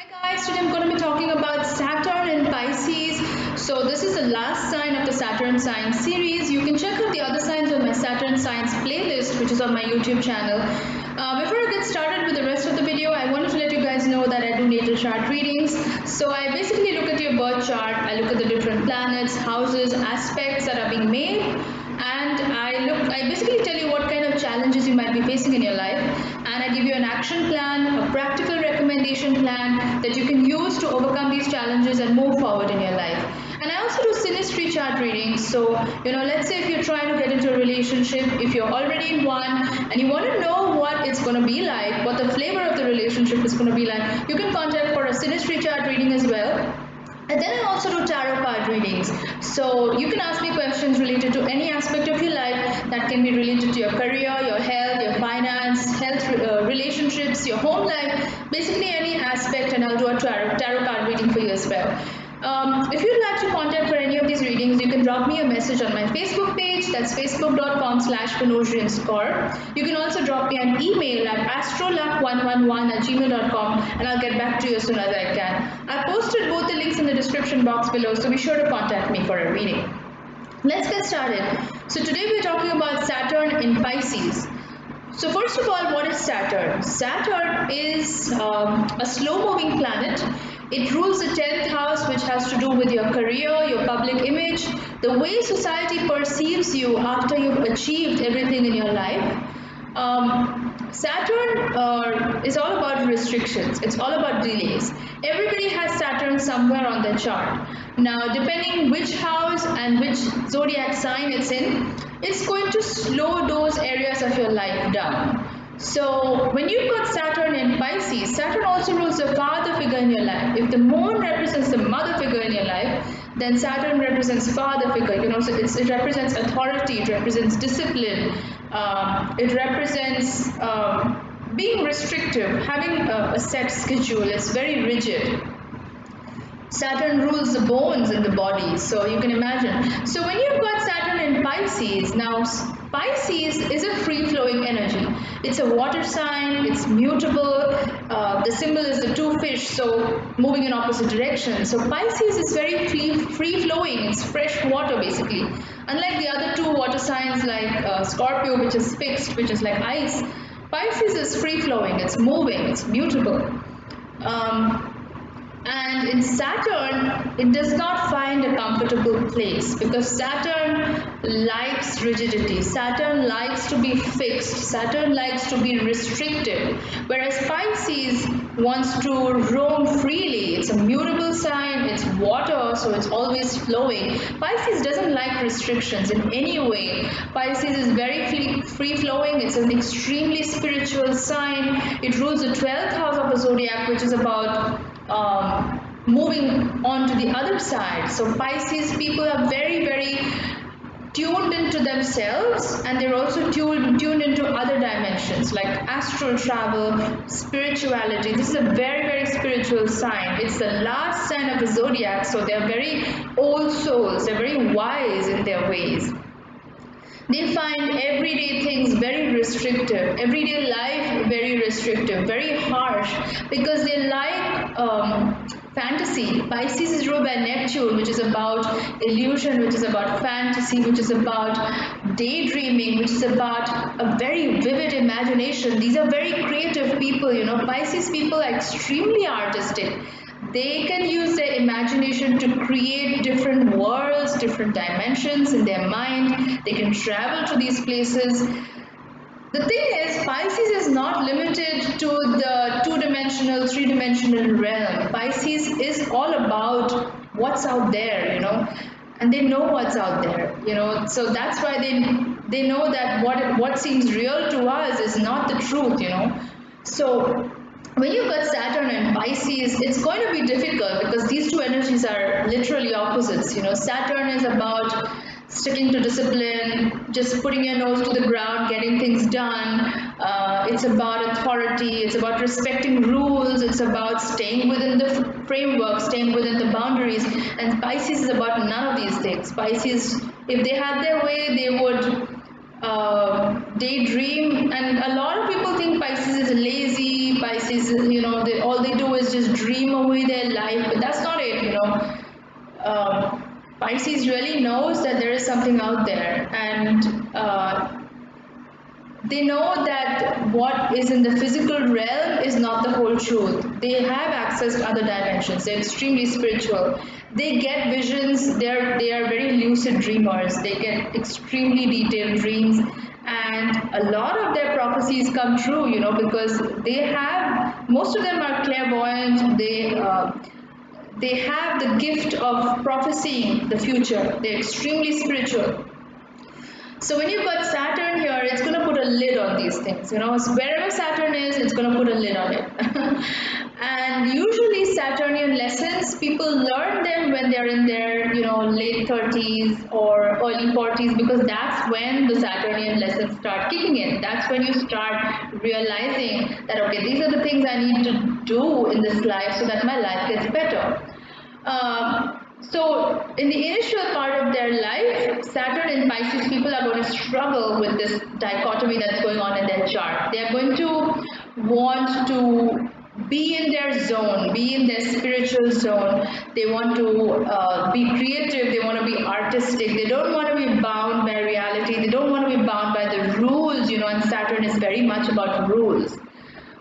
Guys, today I'm going to be talking about Saturn and Pisces. So this is the last sign of the Saturn sign series. You can check out the other signs on my Saturn signs playlist, which is on my YouTube channel. Before I get started with the rest of the video, I wanted to let you guys know that I do natal chart readings. So I basically look at your birth chart, I look at the different planets, houses, aspects that are being made, and I basically tell you what kind of challenges you might be facing in your life, and I give you an action plan, a practical recommendation plan that you can use to overcome these challenges and move forward in your life. And I also do synastry chart readings. So let's say if you're trying to get into a relationship, if you're already in one and you want to know what it's going to be like, what the flavor of the relationship is going to be like, you can contact for a synastry chart reading as well. And then I also do tarot card readings. So you can ask me questions related to any aspect of your life that can be related to your career, your health, your finance, relationships, your home life, basically any aspect, and I'll do a tarot card reading for you as well. If you'd like to contact for any of these readings, you can drop me a message on my Facebook page. That's facebook.com/Venusianscorp. You can also drop me an email at astroluck111@gmail.com, and I'll get back to you as soon as I can. I posted both the links in the description box below, so be sure to contact me for a reading. Let's get started. So today we're talking about Saturn in Pisces. So first of all, what is Saturn? Saturn is a slow-moving planet. It rules the 10th house, which has to do with your career, your public image, the way society perceives you after you've achieved everything in your life. Saturn is all about restrictions. It's all about delays. Everybody has Saturn somewhere on their chart. Now, depending which house and which zodiac sign it's going to slow those areas of your life down. So when you've got Saturn in Pisces, Saturn also rules the father figure in your life. If the moon represents the mother figure in your life, then Saturn represents father figure. So it represents authority, it represents discipline, it represents being restrictive, having a set schedule. It's very rigid. Saturn rules the bones in the body, so you can imagine. So when you've got Saturn in Pisces, now Pisces is a free-flowing energy. It's a water sign, it's mutable, the symbol is the two fish, so moving in opposite directions. So Pisces is very free-flowing, it's fresh water basically. Unlike the other two water signs like Scorpio, which is fixed, which is like ice, Pisces is free-flowing, it's moving, it's mutable. And in Saturn, it does not find a comfortable place because Saturn likes rigidity. Saturn likes to be fixed. Saturn likes to be restricted. Whereas Pisces wants to roam freely. It's a mutable sign. It's water, so it's always flowing. Pisces doesn't like restrictions in any way. Pisces is very free-flowing. It's an extremely spiritual sign. It rules the 12th house of the zodiac, which is about moving on to the other side. So Pisces people are very, very tuned into themselves, and they're also tuned into other dimensions like astral travel, spirituality. This is a very, very spiritual sign. It's the last sign of the zodiac, so they're very old souls. They're very wise in their ways. They find everyday things very restrictive, everyday life very restrictive, very harsh, because they like fantasy. Pisces is ruled by Neptune, which is about illusion, which is about fantasy, which is about daydreaming, which is about a very vivid imagination. These are very creative people. Pisces people are extremely artistic. They can use their imagination to create different worlds, different dimensions in their mind. They can travel to these places. The thing is, Pisces is not limited to the two-dimensional, three-dimensional realm. Pisces is all about what's out there, and they know what's out there, so that's why they know that what seems real to us is not the truth, So when you've got Saturn and Pisces, it's going to be difficult because these two energies are literally opposites. Saturn is about sticking to discipline, just putting your nose to the ground, getting things done. It's about authority, it's about respecting rules, it's about staying within the framework, staying within the boundaries. And Pisces is about none of these things. Pisces, if they had their way, they would daydream, and a lot of people think Pisces is lazy. Pisces, all they do is just dream away their life, but that's not it, Pisces really knows that there is something out there, and they know that what is in the physical realm is not the whole truth. They have access to other dimensions. They're extremely spiritual. They get visions. They are very lucid dreamers. They get extremely detailed dreams, and a lot of their prophecies come true. Because most of them are clairvoyant. They have the gift of prophesying the future. They're extremely spiritual. So when you've got Saturn here, it's going to put a lid on these things. So wherever Saturn is, it's going to put a lid on it. And usually Saturnian lessons, people learn them when they're in their, late 30s or early 40s, because that's when the Saturnian lessons start kicking in. That's when you start realizing that, okay, these are the things I need to do in this life so that my life gets better. So in the initial part of their life, Saturn and Pisces people are going to struggle with this dichotomy that's going on in their chart. They are going to want to be in their zone, be in their spiritual zone. They want to be creative, they want to be artistic, they don't want to be bound by reality, they don't want to be bound by the rules, and Saturn is very much about rules.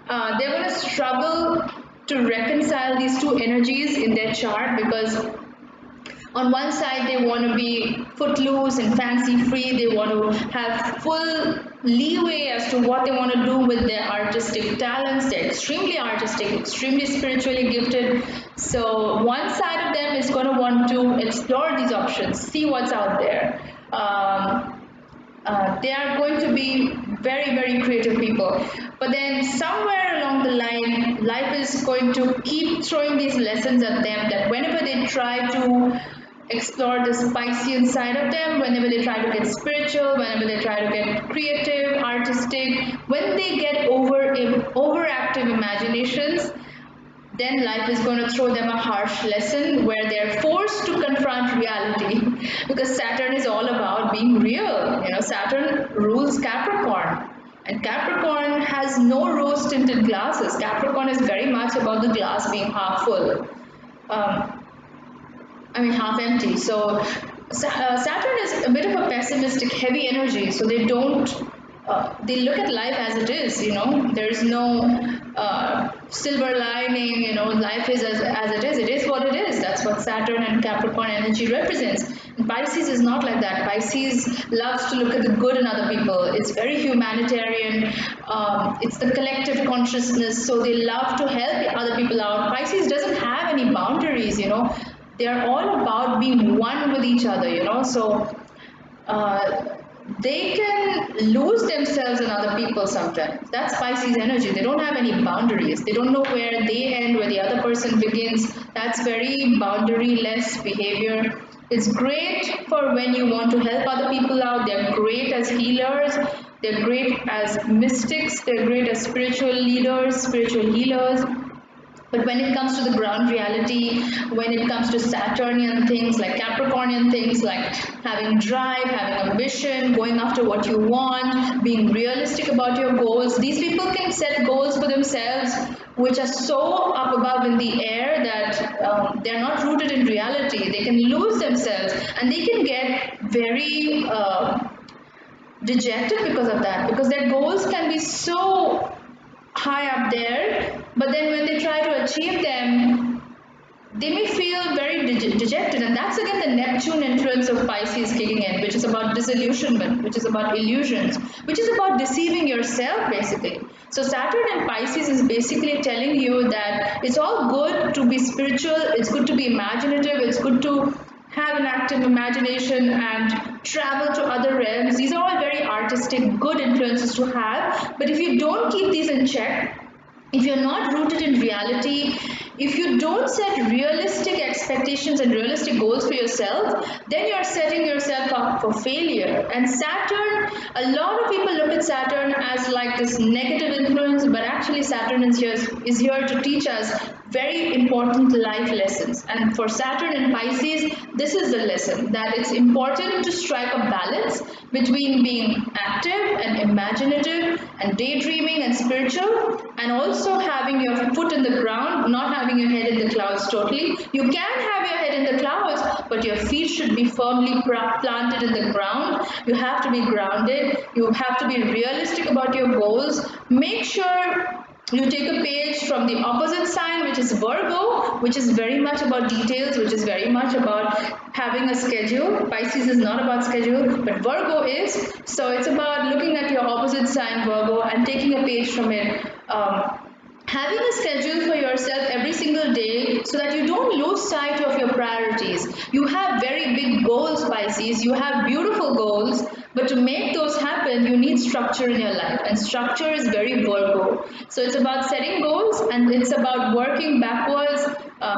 They're going to struggle to reconcile these two energies in their chart, because on one side they want to be footloose and fancy free, they want to have full leeway as to what they want to do with their artistic talents. They're extremely artistic, extremely spiritually gifted. So one side of them is going to want to explore these options, see what's out there. They are going to be very, very creative people. But then somewhere along the line, life is going to keep throwing these lessons at them, that whenever they try to explore this Piscean side of them, whenever they try to get spiritual, whenever they try to get creative, artistic, when they get overactive imaginations, then life is going to throw them a harsh lesson where they're forced to confront reality, because Saturn is all about being real. Saturn rules Capricorn, and Capricorn has no rose tinted glasses. Capricorn is very much about the glass being half full. Half empty. So Saturn is a bit of a pessimistic, heavy energy. So they don't, they look at life as it is. There's no silver lining. Life is as it is. It is what it is. That's what Saturn and Capricorn energy represents. And Pisces is not like that. Pisces loves to look at the good in other people. It's very humanitarian. It's the collective consciousness. So they love to help other people out. Pisces doesn't have any boundaries. They are all about being one with each other, so they can lose themselves in other people sometimes. That's Pisces energy. They don't have any boundaries. They don't know where they end, where the other person begins. That's very boundary-less behavior. It's great for when you want to help other people out. They're great as healers. They're great as mystics. They're great as spiritual leaders, spiritual healers. But when it comes to the ground reality, when it comes to Saturnian things like Capricornian things like having drive, having ambition, going after what you want, being realistic about your goals, these people can set goals for themselves which are so up above in the air that they're not rooted in reality. They can lose themselves, and they can get very dejected because of that, because their goals can be so high up there, but then when they try to achieve them, they may feel very dejected. And that's again the Neptune influence of Pisces kicking in, which is about disillusionment, which is about illusions, which is about deceiving yourself basically. So Saturn in Pisces is basically telling you that it's all good to be spiritual, it's good to be imaginative, it's good to have an active imagination and travel to other realms. These are all very artistic, good influences to have. But if you don't keep these in check, if you're not rooted in reality, if you don't set realistic expectations and realistic goals for yourself, then you're setting yourself up for failure. And Saturn, a lot of people look at Saturn as like this negative influence, but actually Saturn is here to teach us very important life lessons. And for Saturn and Pisces, this is the lesson, that it's important to strike a balance between being active and imaginative and daydreaming and spiritual, and also having your foot in the ground, not having having your head in the clouds totally. You can have your head in the clouds, but your feet should be firmly planted in the ground. You have to be grounded. You have to be realistic about your goals. Make sure you take a page from the opposite sign, which is Virgo, which is very much about details, which is very much about having a schedule. Pisces is not about schedule, but Virgo is. So it's about looking at your opposite sign, Virgo, and taking a page from it. Having a schedule for yourself every single day so that you don't lose sight of your priorities. You have very big goals, Pisces. You have beautiful goals, but to make those happen, you need structure in your life, and structure is very Virgo. So it's about setting goals, and it's about working backwards,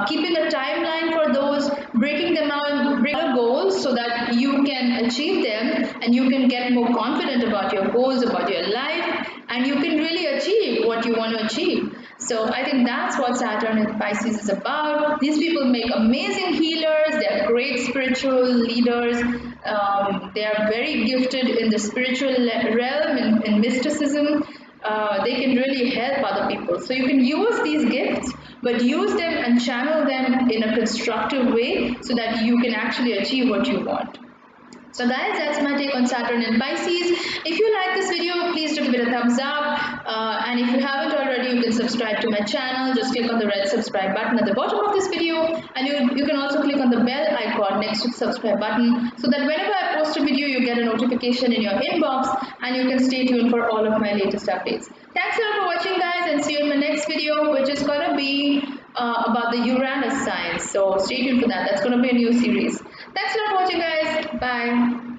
keeping a timeline for those, breaking them out, break goals so that you can achieve them and you can get more confident about your goals, about your life, and you can really achieve what you want to achieve. So I think that's what Saturn and Pisces is about. These people make amazing healers. They are great spiritual leaders. They are very gifted in the spiritual realm, in mysticism. They can really help other people. So you can use these gifts, but use them and channel them in a constructive way so that you can actually achieve what you want. So guys, that's my take on Saturn and Pisces. If you like this video, please do give it a thumbs up. And if you haven't already, you can subscribe to my channel. Just click on the red subscribe button at the bottom of this video. And you can also click on the bell icon next to the subscribe button so that whenever I post a video, you get a notification in your inbox and you can stay tuned for all of my latest updates. Thanks a lot for watching, guys, and see you in my next video, which is going to be about the Uranus signs. So stay tuned for that. That's going to be a new series. Thanks a lot for watching, guys. Bye.